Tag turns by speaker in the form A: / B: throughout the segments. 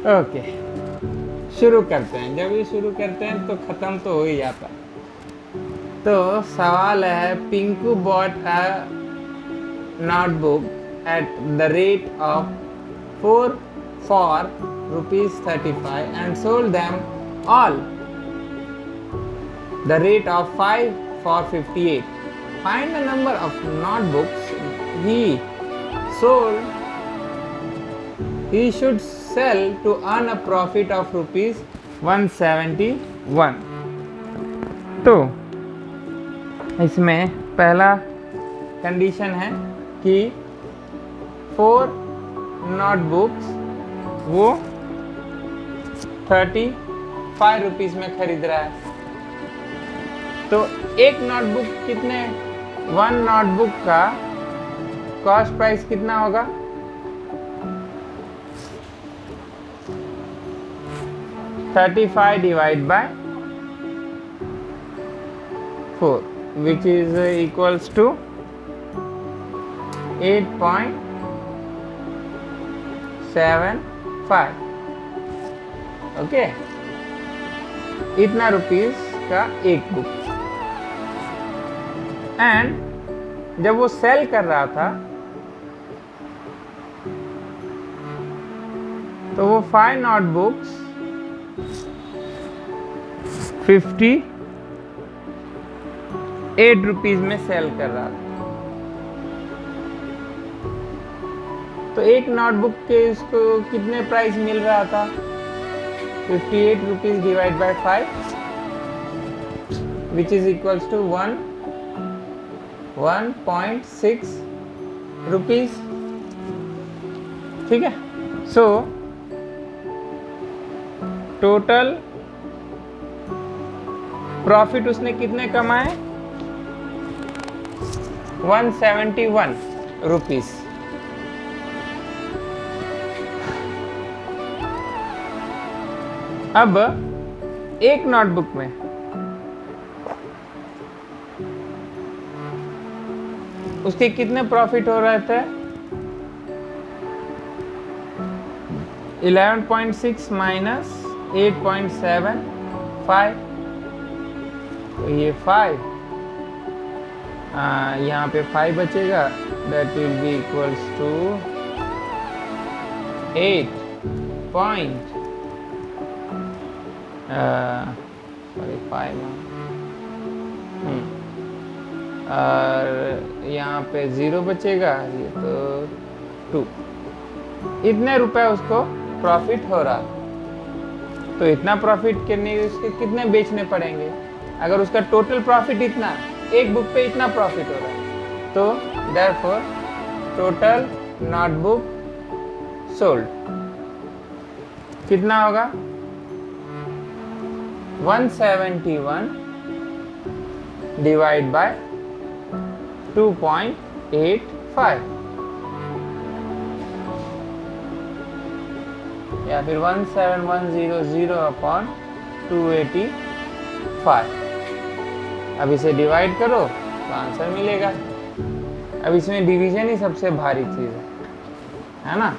A: Okay, शुरू करते हैं। जब ये शुरू करते हैं तो ख़त्म तो हो ही जाता है। तो सवाल है, Pinku bought a notebook at the rate of 4 for ₹35 and sold them all the rate of 5 for 58. Find the number of notebooks he sold he should sell to earn a profit of ₹171. तो इसमें पहला condition है कि 4 notebooks वो 35 rupees में खरीद रहा है। तो एक नोटबुक कितने, 1 नोटबुक का कॉस्ट प्राइस कितना होगा? 35 divide by 4 which is equals to 8.75. Okay, इतना रुपीस का एक बुक। एंड जब वो सेल कर रहा था तो वो 5 नोटबुक्स 58 रुपीज में सेल कर रहा था। तो एक नोटबुक के इसको कितने प्राइस मिल रहा था? 58 rupees divide by 5 which is equals to 1.6 rupees. ठीक है, सो टोटल प्रॉफिट उसने कितने कमाए? 171 रुपीज। अब एक नोटबुक में उसके कितने प्रॉफिट हो रहे थे? 11.6 माइनस 8.75, तो ये 5, यहाँ पे 5 बचेगा, that will be equals to 8.5 और यहाँ पे 0 बचेगा, ये तो 2। इतने रुपए उसको प्रॉफिट हो रहा। तो इतना प्रॉफिट करने उसके कितने बेचने पड़ेंगे? अगर उसका टोटल प्रॉफिट इतना, एक बुक पे इतना प्रॉफिट हो रहा है, तो देयरफॉर टोटल नोटबुक सोल्ड कितना होगा? 171 डिवाइड बाय 2.85 या फिर 17100 अपॉन 285। अब इसे डिवाइड करो तो आंसर मिलेगा। अब इसमें डिवीजन ही सबसे भारी चीज़ है ना?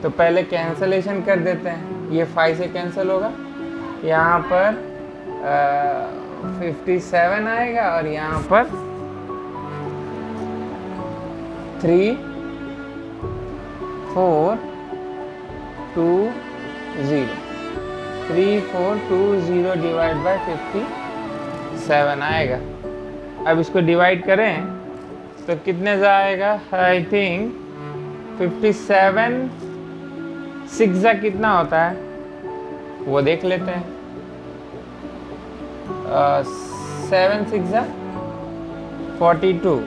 A: तो पहले कैंसलेशन कर देते हैं। ये 5 से कैंसिल होगा, यहाँ पर 57 आएगा और यहाँ पर 3420 डिवाइड बाय 57 आएगा। अब इसको डिवाइड करें तो कितने से आएगा? आई थिंक 57 6 कितना होता है वो देख लेते हैं। 7 6 42,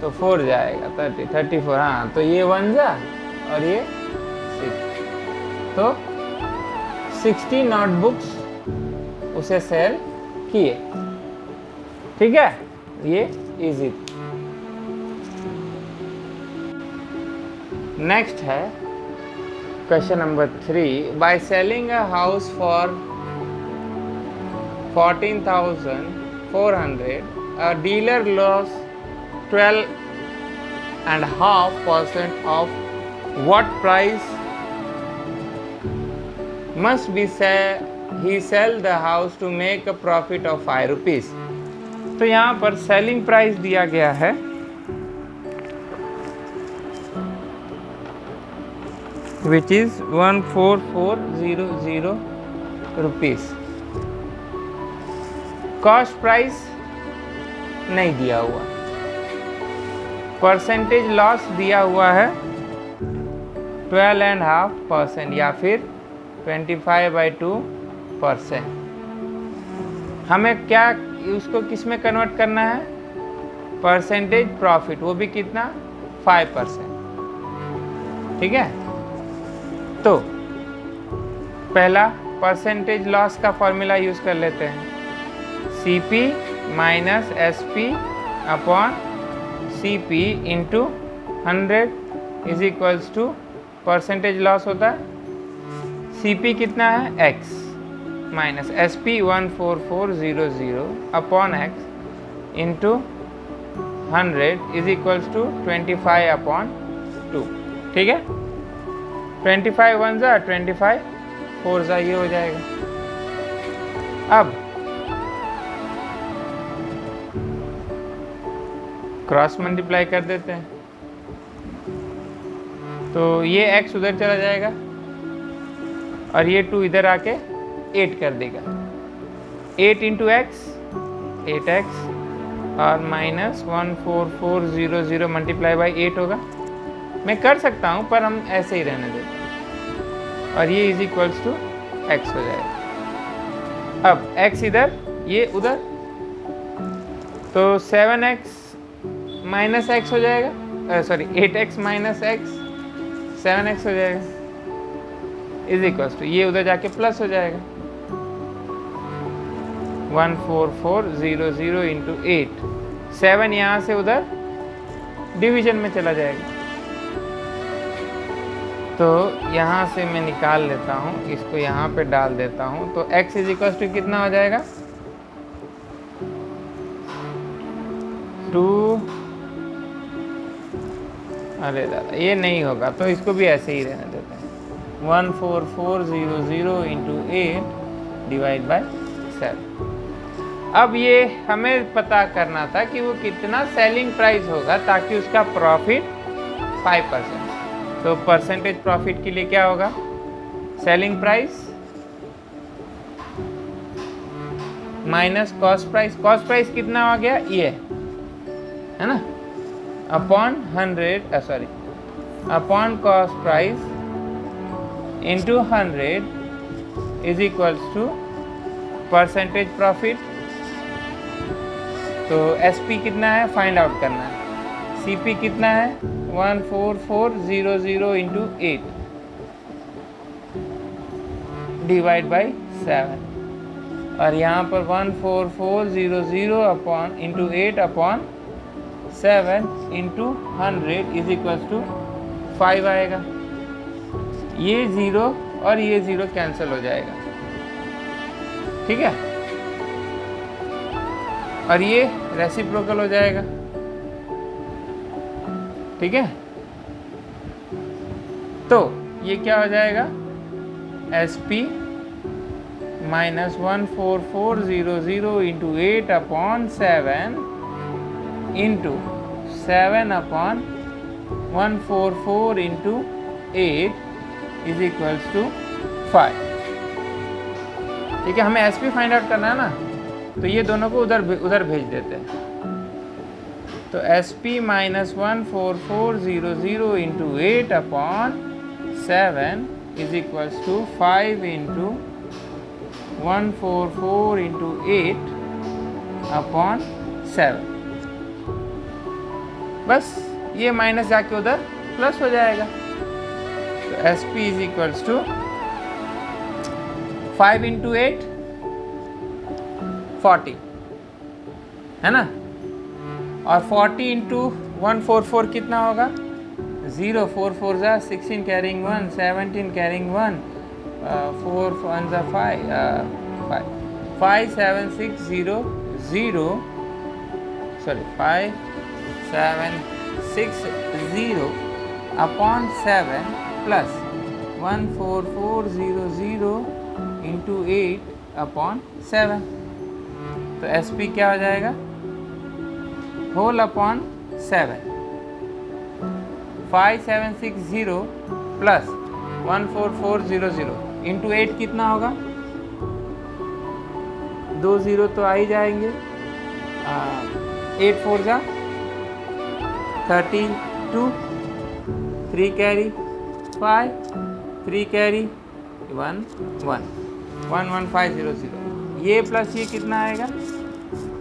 A: तो 4 जाएगा 34। हाँ, तो ये 1 जा और ये 6, तो 60 नोटबुक्स उसे सेल किए। ठीक है, ये इजी। नेक्स्ट है question number 3। By selling a house for 14,400, a dealer lost 12.5% of what price must be he sell the house to make a profit of 5 rupees. तो यहाँ पर सेलिंग प्राइस दिया गया है which is 14400 rupees. Cost price नहीं दिया हुआ, percentage loss दिया हुआ है 12.5% या फिर 25/2%. हमें क्या उसको किस में कन्वर्ट करना है? परसेंटेज प्रॉफिट, वो भी कितना? 5%. ठीक है, तो पहला परसेंटेज लॉस का फॉर्मूला यूज कर लेते हैं. CP minus SP upon CP into 100 is equals to percentage loss होता है CP कितना है? X minus SP 14400 upon X into 100 is equals to 25/2. ठीक है, 25 1 जा 25 4 जा, ये हो जाएगा. अब क्रॉस मल्टीप्लाई कर देते हैं, तो ये x उधर चला जाएगा और ये 2 इधर आके 8 कर देगा. 8 इंटू एक्स 8x और माइनस 14400 मल्टीप्लाई बाई 8 होगा. मैं कर सकता हूँ पर हम ऐसे ही रहने देते हैं और ये इज इक्वल्स टू x हो जाएगा. अब x इधर ये उधर, तो 7x माइनस x हो जाएगा, sorry 8x minus x 7x हो जाएगा इज इक्वल्स टू ये उधर जाके प्लस हो जाएगा 14400 इंटू 8. 7 यहाँ से उधर डिवीजन में चला जाएगा, तो यहाँ से मैं निकाल लेता हूँ, इसको यहाँ पे डाल देता हूँ. तो x इज इक्वल्स टू कितना हो जाएगा? 2. अरे दादा ये नहीं होगा, तो इसको भी ऐसे ही रहने देते हैं. 14400 इंटू 8 डिवाइड बाई 7. अब ये हमें पता करना था कि वो कितना सेलिंग प्राइस होगा ताकि उसका प्रॉफिट 5%. तो परसेंटेज प्रॉफिट के लिए क्या होगा? Selling price minus cost price. Cost price कितना आ गया? ये है ना, upon 100 sorry upon cost price into 100 is equals to percentage profit. तो SP कितना है फाइंड आउट करना है. CP कितना है? 14400 इंटू 8 डिवाइड बाई 7 और यहाँ पर 14400 upon into 8 upon 7 into 100 is equals to 5 आएगा. ये 0 और ये 0 कैंसिल हो जाएगा. ठीक है, और ये रेसिप्रोकल हो जाएगा. ठीक है, तो ये क्या हो जाएगा? SP minus 14400 into 8 upon 7 into 7 upon 144 into 8 is equals to 5. ठीक है, हमें SP फाइंड आउट करना है ना, तो ये दोनों को उधर भेज देते हैं. तो SP minus 14400 into 8 upon 7 is equals to 5 into 144 into 8 upon 7. बस ये माइनस जाके उधर प्लस हो जाएगा. तो SP is equals to 5 into 8 40 है ना, और 40 इंटू 144 कितना होगा? 0 4 4 जा 16 कैरिंग 1 17 कैरिंग 1 4 1 जा 5 5 7 6 0 0 सॉरी 5 7 6 0 अपॉन 7 प्लस 14400 इंटू 8/7। तो SP क्या हो जाएगा, होल अपॉन 7। 5760 प्लस 14400 इंटू 8 कितना होगा, 2 0 तो आ ही जाएंगे। 8 4 जा 32, 3 कैरी 5, 3 कैरी 1 1 11500। ये प्लस ये कितना आएगा,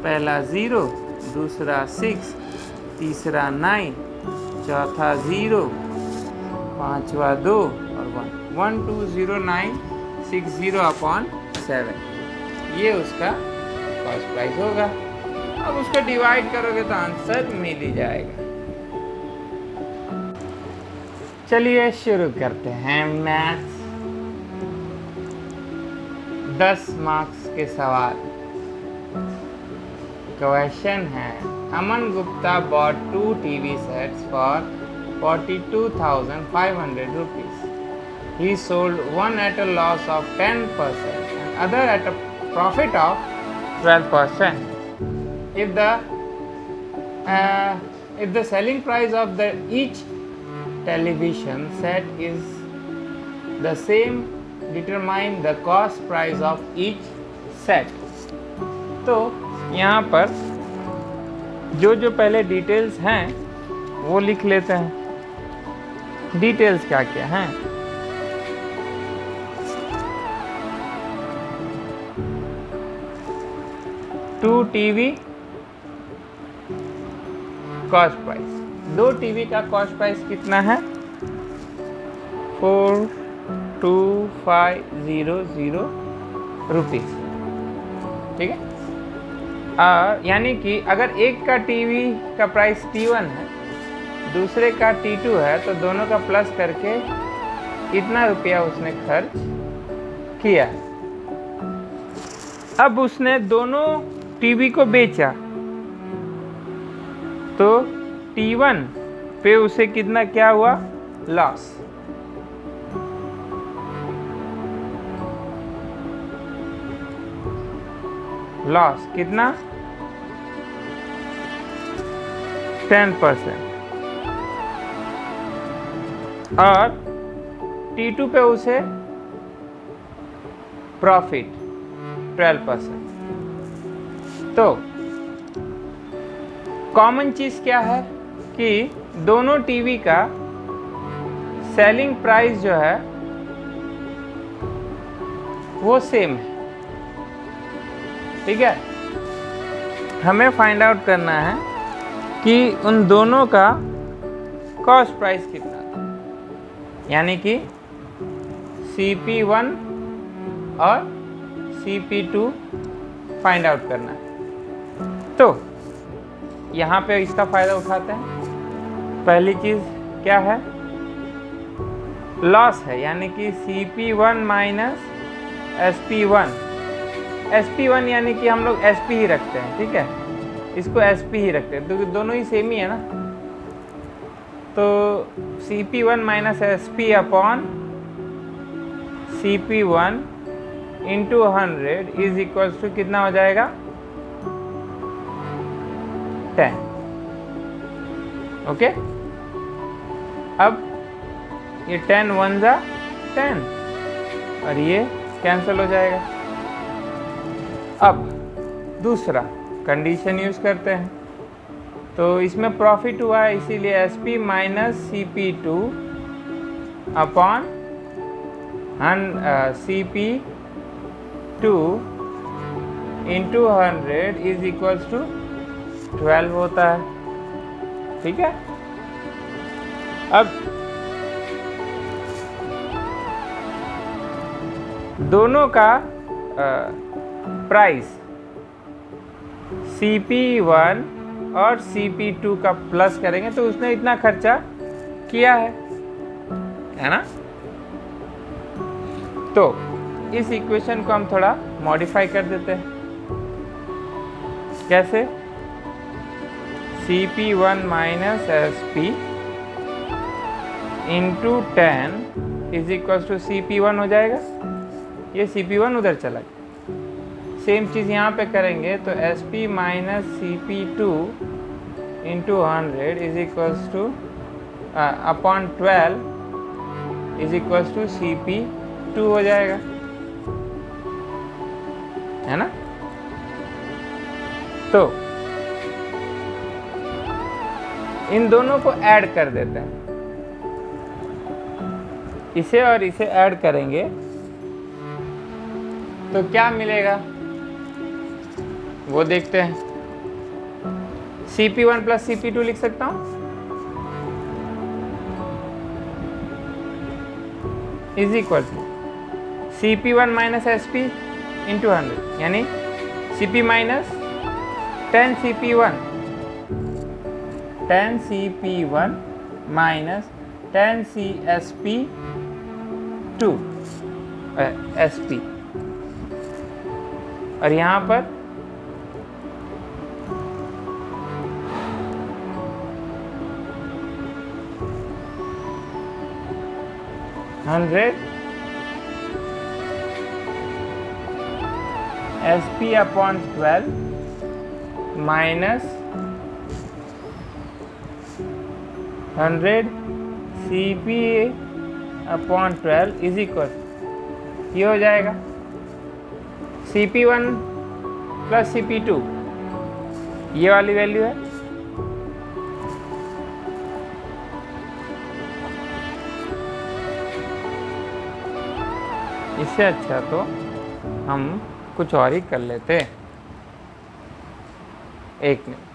A: पहला 0, दूसरा 6, तीसरा 9, चौथा 0, पांचवा 2 और 1, 120,960/7। ये उसका कॉस्ट प्राइस होगा। अब उसको डिवाइड करोगे तो आंसर मिल ही जाएगा। चलिए शुरू करते हैं मैथ्स। 10 मार्क्स के सवाल। क्वेश्चन है, Aman Gupta bought 2 TV sets for 42,500 rupees. He sold one at a loss of 10% and other at a profit of 12%. If the selling price of each television set is the same, determine the cost price of each set. तो यहाँ पर जो पहले details हैं वो लिख लेते हैं। डिटेल्स क्या क्या हैं, two TV cost price, 2 TV का कॉस्ट प्राइस कितना है, 42,500 रुपीज। ठीक है, यानी कि अगर एक का टीवी का प्राइस T1 है, दूसरे का T2 है, तो दोनों का प्लस करके इतना रुपया उसने खर्च किया। अब उसने दोनों टीवी को बेचा तो T1 पे उसे कितना क्या हुआ, लॉस। लॉस कितना, 10%। और T2 पे उसे प्रॉफिट 12%। तो कॉमन चीज क्या है कि दोनों टीवी का सेलिंग प्राइस जो है वो सेम है। ठीक है, हमें फाइंड आउट करना है कि उन दोनों का कॉस्ट प्राइस कितना था, यानी कि CP1 और CP2 फाइंड आउट करना है। तो यहाँ पे इसका फ़ायदा उठाते हैं। पहली चीज़ क्या है, लॉस है, यानी कि CP1 माइनस SP1। SP1 यानी कि हम लोग SP ही रखते हैं। ठीक है, इसको SP ही रखते हैं, तो दोनों ही सेम ही है ना। तो CP1 minus SP upon CP1 into 100 is equals to कितना हो जाएगा, 10। ओके, अब ये 10 1 जा 10 और ये कैंसिल हो जाएगा। अब दूसरा कंडीशन यूज करते हैं। तो इसमें प्रॉफिट हुआ है, इसीलिए SP minus CP2 upon CP2 into 100 is equals to 12 होता है। ठीक है, अब दोनों का प्राइस CP1 और CP2 का प्लस करेंगे तो उसने इतना खर्चा किया है ना। तो इस इक्वेशन को हम थोड़ा मॉडिफाई कर देते हैं। कैसे, CP1 minus SP into 10 is equal to CP1 हो जाएगा, ये CP1 उधर चला गया। सेम चीज़ यहाँ पे करेंगे तो SP minus CP2 into 100 is equals to upon 12 is equals to CP2 हो जाएगा, है ना। तो इन दोनों को ऐड कर देते हैं, इसे और इसे ऐड करेंगे तो क्या मिलेगा वो देखते हैं। CP1 प्लस CP2 लिख सकता हूं is equal to CP1 minus SP into 100, यानी CP minus 10CP1 minus 10CSP2 SP, और यहाँ पर SP upon 12 minus 100 CP upon 12 is equal, ये हो जाएगा CP1 प्लस CP2, ये वाली वैल्यू है। इससे अच्छा तो हम कुछ और ही कर लेते। एक मिनट।